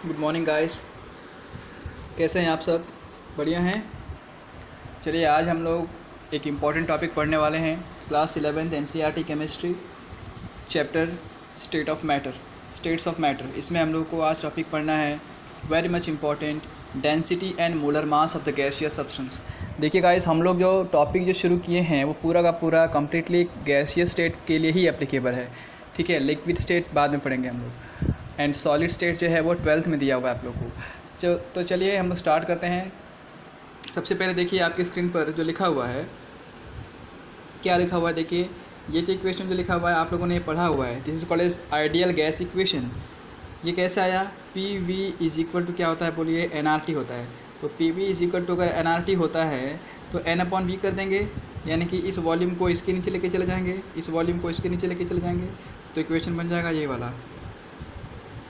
Good morning guys. कैसे हैं आप सब? बढ़िया हैं। चलिए आज हम लोग एक इम्पॉर्टेंट टॉपिक पढ़ने वाले हैं। Class 11th NCERT chemistry chapter states of matter. इसमें हम लोग को आज टॉपिक पढ़ना है very much important, density and molar mass of the gaseous substance. देखिए गाइस, हम लोग जो टॉपिक जो शुरू किए हैं वो पूरा का पूरा कम्प्लीटली गैसियस स्टेट के लिए ही एप्लीकेबल है। ठीक है, लिक्विड स्टेट बाद में पढ़ेंगे हम लोग, एंड सॉलिड स्टेट जो है वो 12th में दिया हुआ है आप लोग को। तो चलिए हम लोग स्टार्ट करते हैं। सबसे पहले देखिए आपकी स्क्रीन पर जो लिखा हुआ है, क्या लिखा हुआ है देखिए। ये जो इक्वेशन जो लिखा हुआ है आप लोगों ने पढ़ा हुआ है, this is called as ideal gas equation. ये कैसे आया? P V is equal to क्या होता है बोलिए? एन आर टी होता है। तो P V is equal to अगर एन आर टी होता है तो एन अपॉन वी कर देंगे, यानी कि इस वॉल्यूम को इसके नीचे लेके चले जाएंगे, इस वॉल्यूम को इसके नीचे लेके चले जाएंगे, तो इक्वेशन बन जाएगा ये वाला,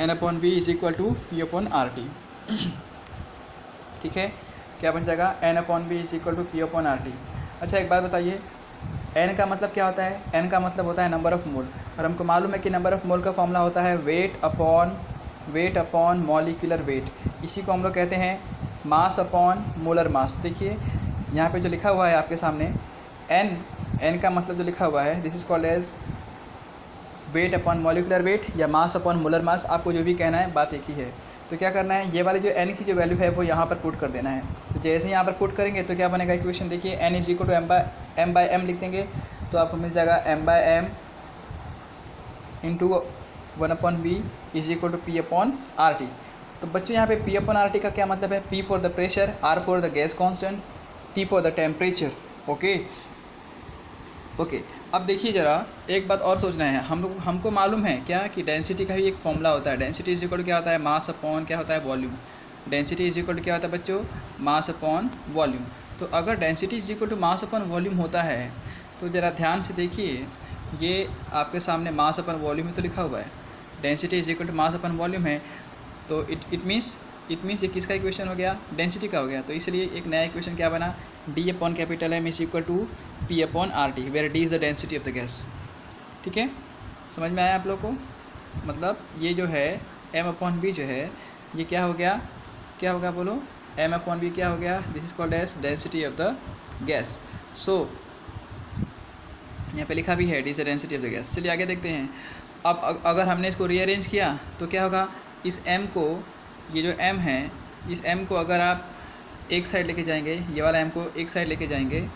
N upon V is equal to P upon R T. ठीक है, क्या बन जाएगा? N upon V is equal to P upon R T. अच्छा एक बात बताइए, एन का मतलब क्या होता है? एन का मतलब होता है नंबर ऑफ़ मोल, और हमको मालूम है कि नंबर ऑफ़ मोल का फॉर्मूला होता है वेट अपॉन मॉलिक्यूलर वेट। इसी को हम लोग कहते हैं मास अपॉन मोलर मास। तो देखिए यहाँ पे जो लिखा हुआ है आपके सामने, एन का मतलब जो लिखा हुआ है, this is called as weight upon molecular weight या मास अपॉन मोलर मास। आपको जो भी कहना है बात एक ही है। तो क्या करना है, ये वाली जो एन की जो वैल्यू है वो यहाँ पर पुट कर देना है। तो जैसे ही यहाँ पर पुट करेंगे तो क्या बनेगा इक्वेशन देखिए, N is equal to M by M लिख देंगे तो आपको मिल जाएगा M by M into 1 upon V is equal to P upon R T. तो बच्चों यहाँ पे पी अपॉन आर टी का क्या मतलब है? P for the pressure, R for the gas constant, T for the temperature. Okay. अब देखिए ज़रा एक बात और सोचना है, हमको मालूम है क्या कि डेंसिटी का भी एक फॉर्मूला होता है। डेंसिटी इज इक्वल टू क्या होता है? मास अपॉन क्या होता है? Volume. Density is equal to क्या होता है बच्चों? Mass upon volume. तो अगर density is equal to mass upon volume होता है तो ज़रा ध्यान से देखिए, ये आपके सामने मास अपॉन वॉल्यूम में तो लिखा हुआ है, density is equal to mass upon volume है। तो इट मीन्स ये किसका इक्वेशन हो गया? डेंसिटी का हो गया। तो इसलिए एक नया इक्वेशन क्या बना? D upon capital M is equal to P upon R T, where D is the density of the gas. ठीक है, समझ में आया आप लोग को? मतलब ये जो है एम अपॉन बी जो है ये क्या हो गया? क्या होगा बोलो? एम अपॉन बी क्या हो गया? This is called as density of the gas. So यहाँ पे लिखा भी है D is the density of the gas. चलिए आगे देखते हैं। अब अगर हमने इसको रीअरेंज किया तो क्या होगा? इस एम को, ये जो एम है, इस एम को अगर आप एक साइड लेके जाएंगे, ये वाला एम को एक साइड लेके जाएंगे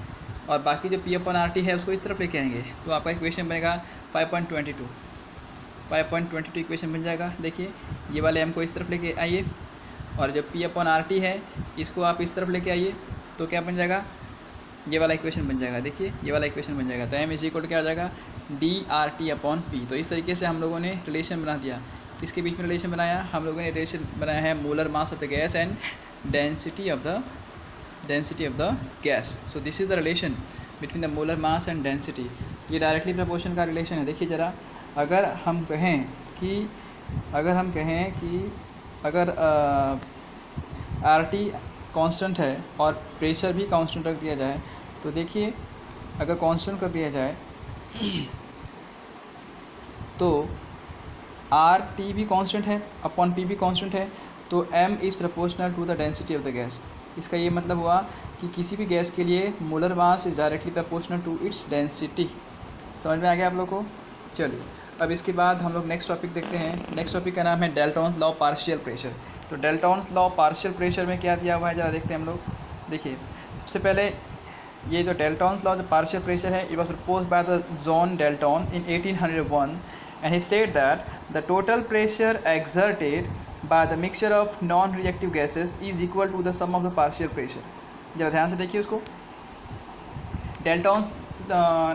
और बाकी जो पी अपॉन आर टी है उसको इस तरफ लेके आएंगे, तो आपका इक्वेशन बनेगा 5.22 इक्वेशन बन जाएगा। देखिए ये वाले एम को इस तरफ लेके आइए और जो पी अपॉन आर टी है इसको आप इस तरफ लेके आइए, तो क्या बन जाएगा? ये वाला इक्वेशन बन जाएगा। देखिए ये वाला इक्वेशन बन जाएगा। तो एम इज इक्वल टू क्या हो जाएगा? D R T upon P. तो इस तरीके से हम लोगों ने रिलेशन बना दिया। इसके बीच में रिलेशन बनाया हम लोगों ने, रिलेशन बनाया है molar mass of the gas and density of the gas. So this is the relation between the molar mass and density. ये डायरेक्टली प्रपोर्शन का रिलेशन है। देखिए ज़रा, अगर हम कहें कि अगर आर टी कॉन्स्टेंट है और प्रेशर भी कांस्टेंट रख दिया जाए, तो देखिए अगर कांस्टेंट कर दिया जाए तो आर टी भी कांस्टेंट है अपॉन पी भी कांस्टेंट है, तो M is proportional to the density of the gas. इसका ये मतलब हुआ कि किसी भी गैस के लिए molar mass is directly proportional to its density. समझ में आ गया आप लोग को? चलिए अब इसके बाद हम लोग नेक्स्ट टॉपिक देखते हैं। नेक्स्ट टॉपिक का नाम है डेल्टॉन्स लॉ पार्शियल प्रेशर। तो डेल्टॉन्स लॉ पार्शियल प्रेशर में क्या दिया हुआ है ज़रा देखते हैं हम लोग। देखिए सबसे पहले ये जो डेल्टॉन्स लॉ जो पार्शियल प्रेशर है, it was propose by the John Dalton in 1801 and he stated that the total pressure exerted by the mixture of non-reactive gases is equal to the sum of the partial pressure। जरा ध्यान से देखिए उसको। डेल्टॉन्स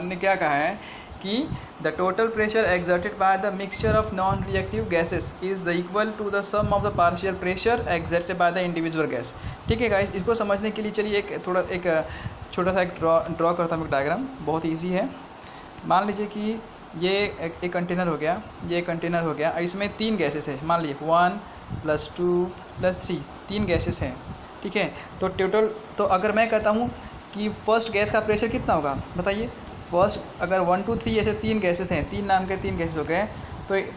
ने क्या कहा है कि the total pressure exerted by the mixture of non-reactive gases is the equal to the sum of the partial pressure exerted by the individual gas। ठीक है गाइस, इसको समझने के लिए चलिए एक छोटा सा ड्रॉ करता हूँ एक डायग्राम, बहुत ईजी है। मान लीजिए कि ये एक कंटेनर हो गया, ये कंटेनर हो गया, इसमें 3 गैसेस है। मान लीजिए 1 + 2 + 3, 3 गैसेस हैं। ठीक है, तो टोटल, तो अगर मैं कहता हूँ कि फर्स्ट गैस का प्रेशर कितना होगा बताइए। फर्स्ट अगर 1 2 3 ऐसे 3 गैसेस हैं, 3 नाम के 3 गैसेस हो गए,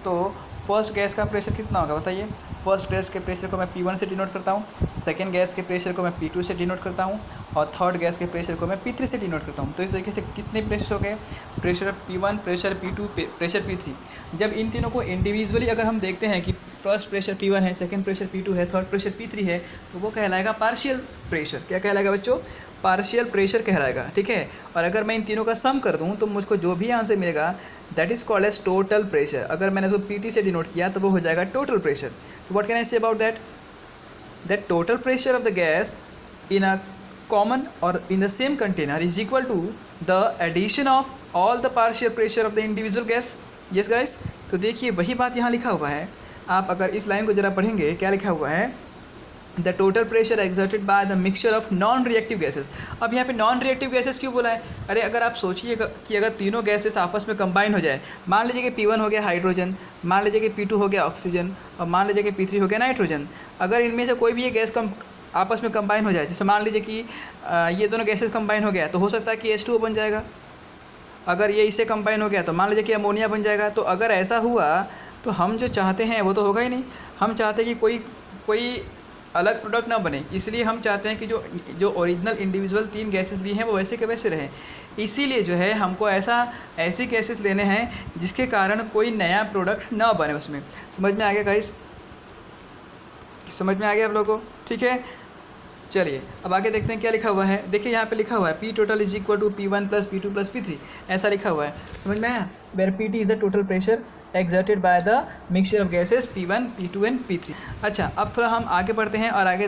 तो फर्स्ट गैस का प्रेशर कितना होगा बताइए। फर्स्ट गैस के प्रेशर को मैं P1 से डिनोट करता हूँ, सेकंड गैस के प्रेशर को मैं P2 से डिनोट करता हूँ और थर्ड गैस के प्रेशर को मैं P3 से डिनोट करता हूँ। तो इस तरीके से कितने प्रेशर हो गए, pressure P1, pressure P2, pressure P3। जब इन तीनों को इंडिविजुअली अगर हम देखते हैं कि फर्स्ट प्रेशर P1 है, सेकंड प्रेशर P2 है, थर्ड प्रेशर P3 है, तो वो कहलाएगा पार्शियल प्रेशर। क्या कहलाएगा बच्चों, पार्शियल प्रेशर कहलाएगा, ठीक है। और अगर मैं इन तीनों का सम कर दूं तो मुझको जो भी आंसर मिलेगा that is called as total pressure. अगर मैंने उसको PT से डिनोट किया तो वो हो जाएगा टोटल प्रेशर। तो what can I say about that, that total pressure of the gas in a common और in the same container is equal to the addition of all the partial pressure of the individual gas. Yes guys, तो देखिए वही बात यहाँ लिखा हुआ है। आप अगर इस लाइन को ज़रा पढ़ेंगे, क्या लिखा हुआ है, the total pressure exerted by the mixture of non reactive gases. अब यहाँ पे नॉन रिएक्टिव गैसेस क्यों बोला है, अरे अगर आप सोचिए कि अगर तीनों गैसेस आपस में कंबाइन हो जाए, मान लीजिए कि P1 हो गया हाइड्रोजन, मान लीजिए कि P2 हो गया ऑक्सीजन और मान लीजिए कि P3 हो गया नाइट्रोजन। अगर इनमें से कोई भी ये गैस आपस में कंबाइन हो जाए, जैसे मान लीजिए कि ये दोनों गैसेस कंबाइन हो गया, तो हो सकता है कि H2O बन जाएगा। अगर ये इससे कंबाइन हो गया तो मान लीजिए कि अमोनिया बन जाएगा। तो अगर ऐसा हुआ तो हम जो चाहते हैं वो तो होगा ही नहीं। हम चाहते हैं कि कोई अलग प्रोडक्ट ना बने, इसलिए हम चाहते हैं कि जो ओरिजिनल इंडिविजुअल तीन गैसेस ली हैं वो वैसे के वैसे रहें। इसीलिए जो है हमको ऐसी गैसेस लेने हैं जिसके कारण कोई नया प्रोडक्ट ना बने उसमें। समझ में आ गया गाइस, समझ में आ गया आप लोगों को, ठीक है। चलिए अब आगे देखते हैं क्या लिखा हुआ है। देखिए यहाँ पे लिखा हुआ है P total is equal to P1 plus P2 plus P3, ऐसा लिखा हुआ है। समझ में आया, where PT is the total pressure exerted by the mixture of gases P1, P2 and P3। अच्छा, अब थोड़ा हम आगे बढ़ते हैं और आगे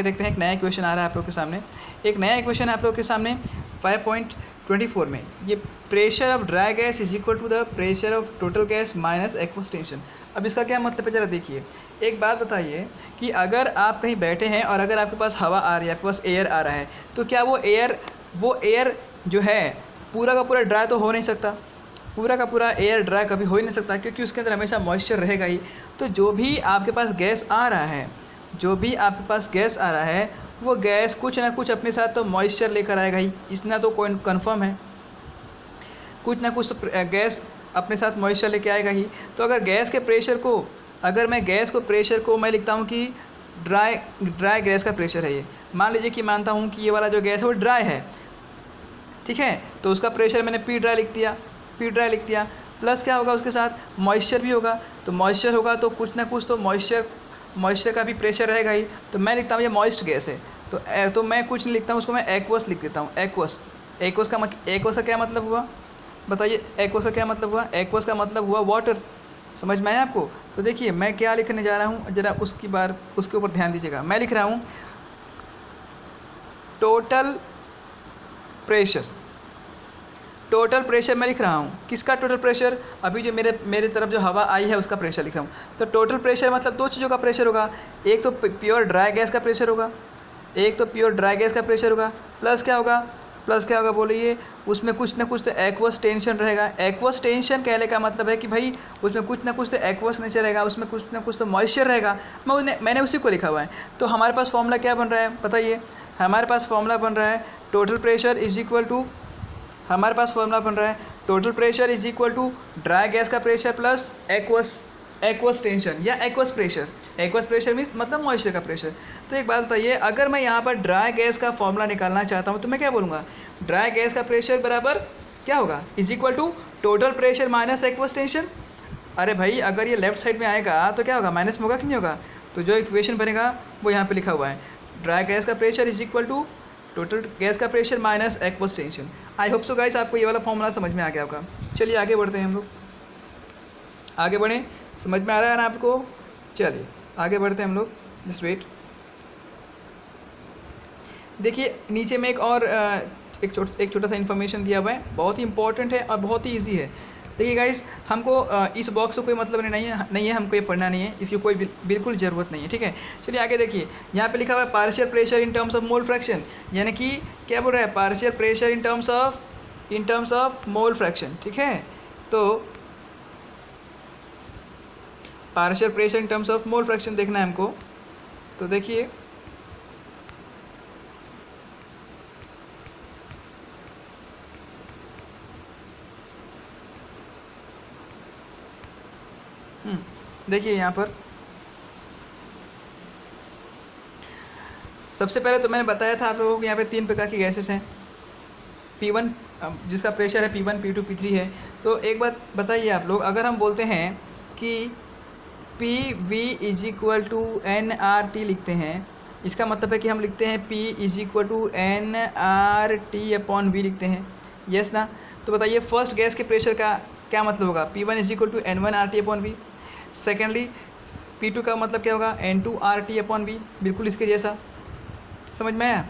देखते हैं। एक नया इक्वेशन आ रहा है आप लोग के सामने। एक नया इक्वेशन है आप लोग के सामने 5.24 में। ये pressure of dry gas is equal to the pressure of total gas minus aqueous tension. अब इसका क्या मतलब है ज़रा देखिए। एक बात बताइए कि अगर आप कहीं बैठे हैं और अगर आपके पास हवा आ रही है, आपके पास एयर आ रहा है, तो क्या वो एयर जो है पूरा का पूरा ड्राई तो हो नहीं सकता। पूरा का पूरा एयर ड्राई कभी हो ही नहीं सकता, क्योंकि उसके अंदर हमेशा मॉइस्चर रहेगा ही। तो जो भी आपके पास गैस आ रहा है, वो गैस कुछ ना कुछ अपने साथ तो मॉइस्चर लेकर आएगा ही, इतना तो कोई कन्फर्म है। कुछ ना कुछ तो गैस अपने साथ मॉइस्चर लेके आएगा ही। तो अगर मैं गैस को प्रेशर को मैं लिखता हूँ कि ड्राई गैस का प्रेशर है ये। मान लीजिए कि मानता हूँ कि ये वाला जो गैस है वो ड्राई है, ठीक है। तो उसका प्रेशर मैंने P ड्राई लिख दिया। प्लस क्या होगा, उसके साथ मॉइस्चर भी होगा। तो मॉइस्चर होगा तो कुछ ना कुछ तो मॉइस्चर का भी प्रेशर रहेगा ही। तो मैं लिखता हूँ ये मॉइस्ट गैस है। तो मैं कुछ नहीं लिखता हूँ, उसको मैं एक्वस लिख देता हूँ। एक्वस का क्या मतलब हुआ बताइए। एक्वस का क्या मतलब हुआ, एक्वस का मतलब हुआ वाटर। समझ में आया आपको। तो देखिए मैं क्या लिखने जा रहा हूँ, ज़रा उसके ऊपर ध्यान दीजिएगा। मैं लिख रहा हूँ टोटल प्रेशर मैं लिख रहा हूँ। किसका टोटल प्रेशर, अभी जो मेरे तरफ जो हवा आई है उसका प्रेशर लिख रहा हूँ। तो टोटल प्रेशर मतलब दो चीज़ों का प्रेशर होगा। एक तो प्योर ड्राई गैस का प्रेशर होगा, प्लस क्या होगा बोलिए, उसमें कुछ ना कुछ तो एक्वस टेंशन रहेगा। एक्वस टेंशन कहने का मतलब है कि भाई उसमें कुछ ना कुछ तो एक्वस नेचर रहेगा, उसमें कुछ ना कुछ तो मॉइस्चर रहेगा। मैंने उसी को लिखा हुआ है। तो हमारे पास फॉर्मूला क्या बन रहा है बताइए। हमारे पास फॉर्मूला बन रहा है total pressure is equal to dry gas का प्रेशर प्लस एक्वस टेंशन या एक्वस प्रेशर मीन्स मतलब मॉइस्चर का प्रेशर। तो एक बात बताइए, अगर मैं यहाँ पर ड्राई गैस का फॉर्मूला निकालना चाहता हूँ तो मैं क्या बोलूँगा, ड्राई गैस का प्रेशर बराबर क्या होगा, is equal to total pressure minus aqueous tension. अरे भाई अगर ये लेफ्ट साइड में आएगा तो क्या होगा, माइनस में होगा कि नहीं होगा। तो जो इक्वेशन बनेगा वो यहाँ पे लिखा हुआ है, ड्राई गैस का pressure is equal to total gas का pressure minus aqueous tension. I hope so guys आपको ये वाला फॉर्मूला समझ में आ गया होगा। चलिए आगे बढ़ते हैं हम लोग, आगे बढ़ें। समझ में आ रहा है ना आपको। चलिए आगे बढ़ते हैं हम लोग, जस्ट वेट। देखिए नीचे में एक छोटा सा इन्फॉर्मेशन दिया हुआ है, बहुत ही इंपॉर्टेंट है और बहुत ही ईजी है। देखिए गाइस, हमको इस बॉक्स से कोई मतलब नहीं है, हमको ये पढ़ना नहीं है, इसकी कोई बिल्कुल ज़रूरत नहीं है, ठीक है। चलिए आगे देखिए, यहाँ पे लिखा हुआ है partial pressure in terms of mole fraction, यानी कि क्या बोल रहा है, partial pressure in terms of mole fraction, ठीक है। तो partial pressure in terms of mole fraction देखना है हमको। तो देखिए देखिए यहाँ पर सबसे पहले तो मैंने बताया था आप लोगों को यहाँ पे 3 प्रकार की गैसेस हैं। P1 जिसका प्रेशर है P1, P2, P3 है। तो एक बात बताइए आप लोग, अगर हम बोलते हैं कि PV is equal to NRT लिखते हैं, इसका मतलब है कि हम लिखते हैं P is equal to NRT upon V लिखते हैं, यस ना। तो बताइए फर्स्ट गैस के प्रेशर का क्या मतलब होगा, P1 is equal to N1RT upon V। Secondly P2 का मतलब क्या होगा, N2RT अपॉन V, बिल्कुल इसके जैसा, समझ में आया?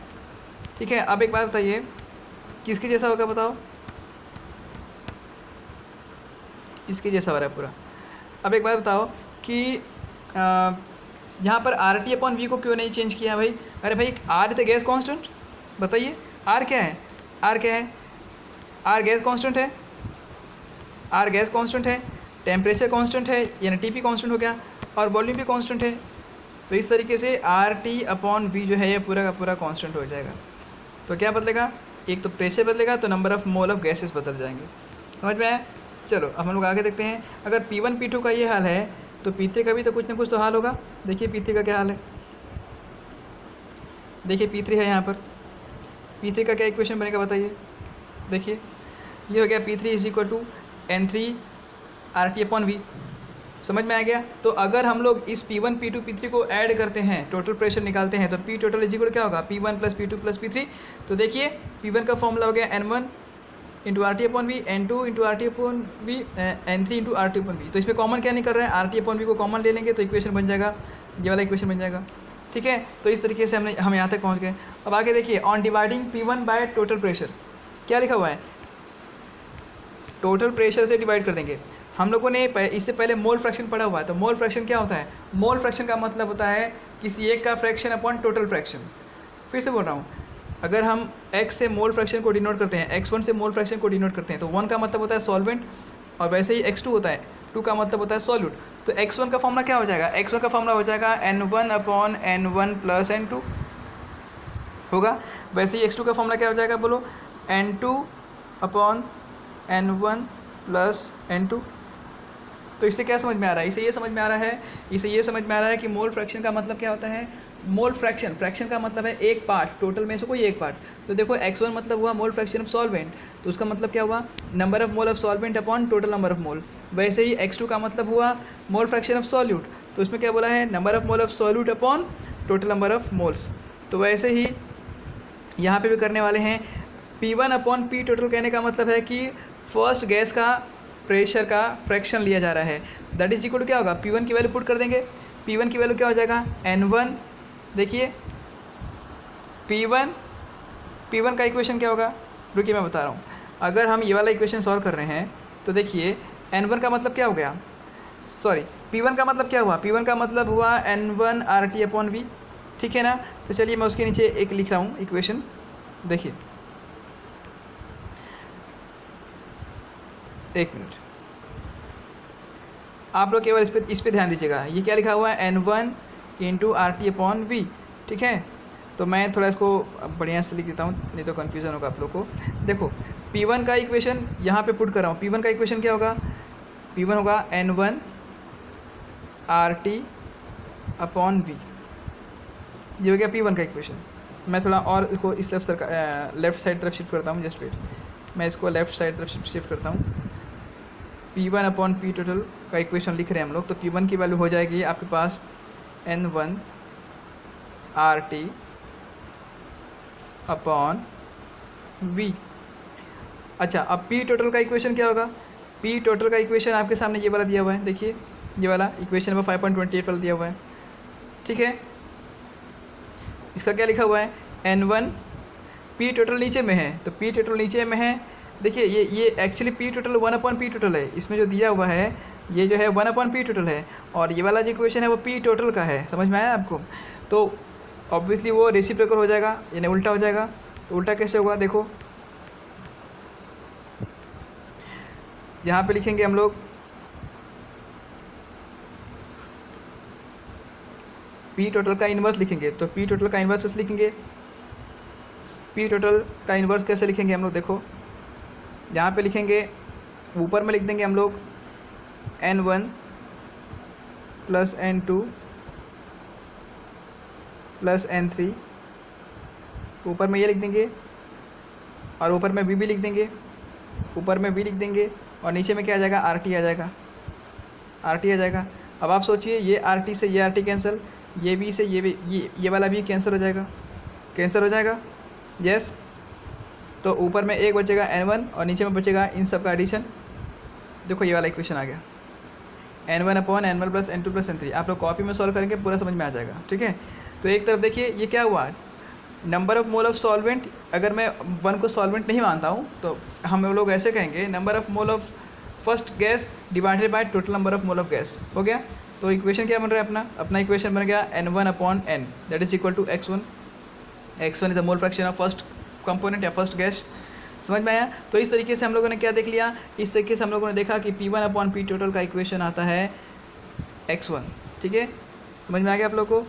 ठीक है, अब एक बात बताइए किसके जैसा होगा बताओ, इसके जैसा हो रहा है पूरा। अब एक बात बताओ कि यहाँ पर RT अपॉन V को क्यों नहीं चेंज किया भाई? अरे भाई R तो गैस कांस्टेंट, बताइए R क्या है, R क्या है, R गैस कांस्टेंट है, R गैस कांस्टेंट है, टेम्परेचर कांस्टेंट है यानी TP कांस्टेंट हो गया, और वॉल्यूम भी कांस्टेंट है। तो इस तरीके से RT अपॉन V जो है ये पूरा का पूरा कांस्टेंट हो जाएगा। तो क्या बदलेगा, एक तो प्रेशर बदलेगा तो number of mole of gases बदल जाएंगे, समझ में आया? चलो अब हम लोग आगे देखते हैं। अगर P1 P2 का ये हाल है तो P3 का भी तो कुछ ना कुछ तो हाल होगा। देखिए P3 का क्या हाल है, देखिए P3 है यहाँ पर, P3 का क्या इक्वेशन बनेगा बताइए। देखिए ये हो गया P3 is equal to N3RT upon V, समझ में आ गया? तो अगर हम लोग इस P1 P2 P3 को ऐड करते हैं, टोटल प्रेशर निकालते हैं, तो P टोटल इज इक्वल क्या होगा, P1 plus P2 plus P3। तो देखिए P1 का फॉर्मूला हो गया N1 into RT upon V, N2 into RT upon V, N3 into RT upon V। तो इसमें कॉमन क्या नहीं कर रहा है, RT अपॉन V को कॉमन ले लेंगे तो इक्वेशन बन जाएगा, ये वाला इक्वेशन बन जाएगा। ठीक है, तो इस तरीके से हम यहाँ तक पहुँच गए। अब आगे देखिए, on dividing P1 by total pressure, क्या लिखा हुआ है, टोटल प्रेशर से डिवाइड कर देंगे। हम लोगों ने इससे पहले मोल फ्रैक्शन पढ़ा हुआ है। तो मोल फ्रैक्शन क्या होता है, मोल फ्रैक्शन का मतलब होता है किसी एक का फ्रैक्शन अपॉन टोटल फ्रैक्शन। फिर से बोल रहा हूँ, अगर हम x से मोल फ्रैक्शन को डिनोट करते हैं, x1 से मोल फ्रैक्शन को डिनोट करते हैं, तो 1 का मतलब होता है सॉल्वेंट, और वैसे ही x2 होता है, 2 का मतलब होता है सॉल्यूट। तो x1 का फॉर्मूला क्या हो जाएगा, x1 का फॉर्मूला हो जाएगा N1 upon N1 plus N2 होगा। वैसे ही x2 का फॉर्मूला क्या हो जाएगा बोलो, N2 upon N1 plus N2। तो इससे क्या समझ में आ रहा है, इसे ये समझ में आ रहा है, इसे ये समझ में आ रहा है कि मोल फ्रैक्शन का मतलब क्या होता है, मोल फ्रैक्शन, फ्रैक्शन का मतलब है एक पार्ट, टोटल में से कोई एक पार्ट। तो देखो x1 मतलब हुआ मोल फ्रैक्शन ऑफ सॉल्वेंट, तो उसका मतलब क्या हुआ, number of mole of solvent upon total number of mole. वैसे ही x2 का मतलब हुआ मोल फ्रैक्शन ऑफ सॉल्यूट, तो उसमें क्या बोला है, number of mole of solute upon total number of moles. तो वैसे ही यहाँ पे भी करने वाले हैं। P1 अपॉन P टोटल कहने का मतलब है कि फर्स्ट गैस का प्रेशर का फ्रैक्शन लिया जा रहा है, दैट इज इक्वल टू क्या होगा, P1 की वैल्यू पुट कर देंगे। P1 की वैल्यू क्या हो जाएगा, N1। देखिए P1 का इक्वेशन क्या होगा, रुकिए मैं बता रहा हूँ। अगर हम ये वाला इक्वेशन सॉल्व कर रहे हैं तो देखिए N1 का मतलब क्या हो गया, सॉरी P1 का मतलब क्या हुआ, P1 का मतलब हुआ N1 RT अपॉन V, ठीक है ना। तो चलिए मैं उसके नीचे एक लिख रहा हूँ इक्वेशन, देखिए एक मिनट, आप लोग केवल इस पे ध्यान दीजिएगा। ये क्या लिखा हुआ है, N1 into RT upon V, ठीक है। तो मैं थोड़ा इसको बढ़िया से लिख देता हूँ, नहीं तो कन्फ्यूज़न होगा आप लोग को। देखो P1 का इक्वेशन यहाँ पे पुट कर रहा हूँ। P1 का इक्वेशन क्या होगा, P1 होगा N1 RT अपॉन V, ये हो गया P1 का इक्वेशन। मैं थोड़ा और इसको इस लेफ्ट साइड तरफ शिफ्ट करता हूँ, जस्ट वेट, मैं इसको लेफ्ट साइड तरफ शिफ्ट करता हूँ। P1 अपॉन P टोटल का इक्वेशन लिख रहे हैं हम लोग। तो P1 की वैल्यू हो जाएगी आपके पास N1 RT अपॉन V। अच्छा, अब P टोटल का इक्वेशन क्या होगा, P टोटल का इक्वेशन आपके सामने ये वाला दिया हुआ है, देखिए ये वाला इक्वेशन नंबर 5.28 वाला दिया हुआ है, ठीक है। इसका क्या लिखा हुआ है, N1 P टोटल नीचे में है, तो P टोटल नीचे में है। देखिए ये actually P total 1 upon P total है, इसमें जो दिया हुआ है ये जो है 1 अपॉन P टोटल है, और ये वाला जो इक्वेशन है वो P टोटल का है, समझ में आया आपको। तो ऑब्वियसली वो रेसिप्रोकल हो जाएगा, यानी उल्टा हो जाएगा। तो उल्टा कैसे होगा, देखो यहाँ पे लिखेंगे हम लोग P टोटल का इन्वर्स लिखेंगे। तो P टोटल का इन्वर्स कैसे लिखेंगे, P टोटल का इन्वर्स कैसे लिखेंगे हम लोग, देखो यहाँ पे लिखेंगे, ऊपर में लिख देंगे हम लोग N1 plus N2 plus N3, ऊपर में ये लिख देंगे और ऊपर में भी लिख देंगे, ऊपर में भी लिख देंगे और नीचे में क्या आ जाएगा, RT आ जाएगा, RT आ जाएगा। अब आप सोचिए ये RT से ये RT कैंसिल, ये भी से ये भी, ये वाला भी कैंसिल हो जाएगा, कैंसिल हो जाएगा। यस, तो ऊपर में एक बचेगा N1 और नीचे में बचेगा इन सब का एडिशन। देखो ये वाला इक्वेशन आ गया, N1 upon N1 plus N2 plus N3। आप लोग कॉपी में सॉल्व करेंगे पूरा समझ में आ जाएगा, ठीक है। तो एक तरफ देखिए ये क्या हुआ, number of mole of solvent, अगर मैं 1 को सॉल्वेंट नहीं मानता हूँ तो हम लोग ऐसे कहेंगे number of mole of first gas divided by total number of mole of gas, हो गया। तो इक्वेशन क्या बन रहा है, अपना इक्वेशन बन गया N1 upon N that is equal to X1। X1 is the mole fraction of first component या फर्स्ट गैस। समझ में आया। तो इस तरीके से हम लोगों ने क्या देख लिया, इस तरीके से हम लोगों ने देखा कि P1 अपॉन P टोटल का इक्वेशन आता है X1, ठीक है। समझ में आ गया आप लोग को।